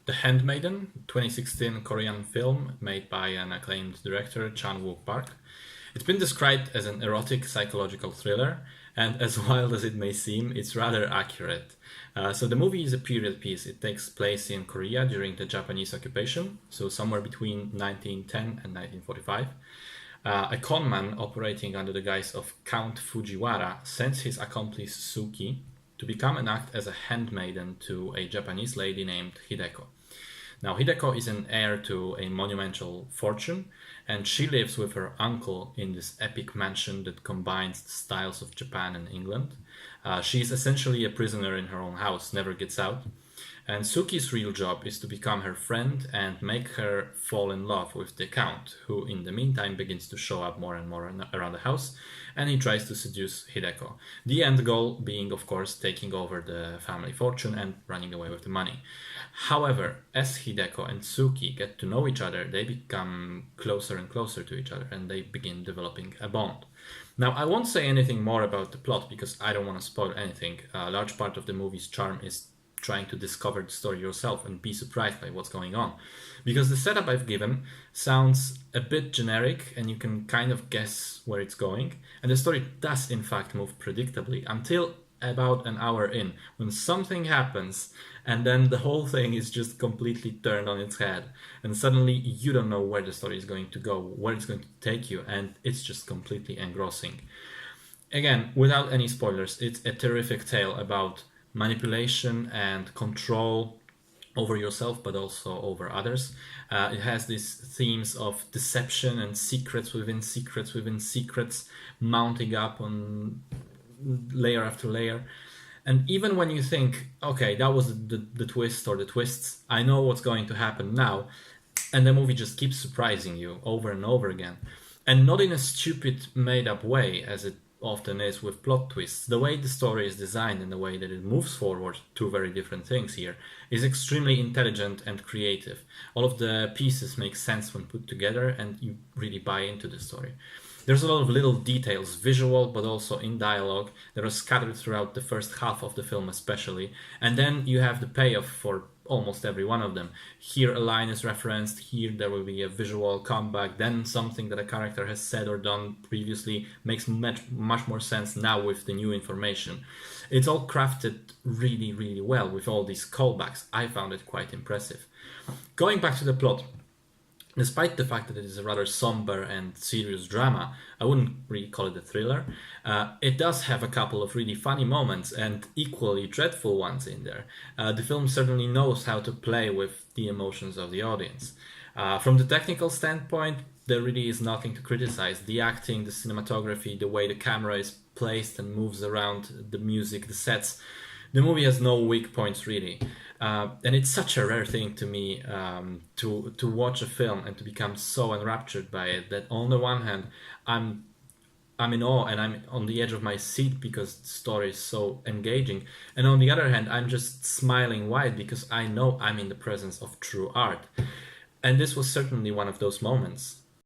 The Handmaiden, 2016 Korean film made by an acclaimed director, Chan-wook Park. It's been described as an erotic psychological thriller, and as wild as it may seem, it's rather accurate. So the movie is a period piece. It takes place in Korea during the Japanese occupation, so somewhere between 1910 and 1945. A conman operating under the guise of Count Fujiwara sends his accomplice Suki to become and act as a handmaiden to a Japanese lady named Hideko. Now, Hideko is an heir to a monumental fortune, and she lives with her uncle in this epic mansion that combines the styles of Japan and England. She is essentially a prisoner in her own house, never gets out. And Suki's real job is to become her friend and make her fall in love with the Count, who in the meantime begins to show up more and more around the house, and he tries to seduce Hideko. The end goal being, of course, taking over the family fortune and running away with the money. However, as Hideko and Suki get to know each other, they become closer and closer to each other, and they begin developing a bond. Now, I won't say anything more about the plot because I don't want to spoil anything. A large part of the movie's charm is trying to discover the story yourself and be surprised by what's going on. Because the setup I've given sounds a bit generic and you can kind of guess where it's going. And the story does in fact move predictably until about an hour in, when something happens and then the whole thing is just completely turned on its head. And suddenly you don't know where the story is going to go, where it's going to take you, and it's just completely engrossing. Again, without any spoilers, it's a terrific tale about manipulation and control over yourself, but also over others. It has these themes of deception and secrets within secrets within secrets, mounting up on layer after layer. And even when you think, okay, that was the twist or the twists, I know what's going to happen now, and the movie just keeps surprising you over and over again. And not in a stupid, made-up way, as it often is with plot twists. The way the story is designed and the way that it moves forward, two very different things here, is extremely intelligent and creative. All of the pieces make sense when put together and you really buy into the story. There's a lot of little details, visual but also in dialogue, that are scattered throughout the first half of the film especially, and then you have the payoff for almost every one of them. Here a line is referenced, here there will be a visual comeback, then something that a character has said or done previously makes much more sense now with the new information. It's all crafted really, really well with all these callbacks. I found it quite impressive. Going back to the plot, despite the fact that it is a rather somber and serious drama, I wouldn't really call it a thriller. It does have a couple of really funny moments and equally dreadful ones in there. The film certainly knows how to play with the emotions of the audience. From the technical standpoint, there really is nothing to criticize. The acting, the cinematography, the way the camera is placed and moves around, the music, the sets. The movie has no weak points really. And it's such a rare thing to me to watch a film and to become so enraptured by it that on the one hand I'm in awe and I'm on the edge of my seat because the story is so engaging, and on the other hand I'm just smiling wide because I know I'm in the presence of true art. And this was certainly one of those moments.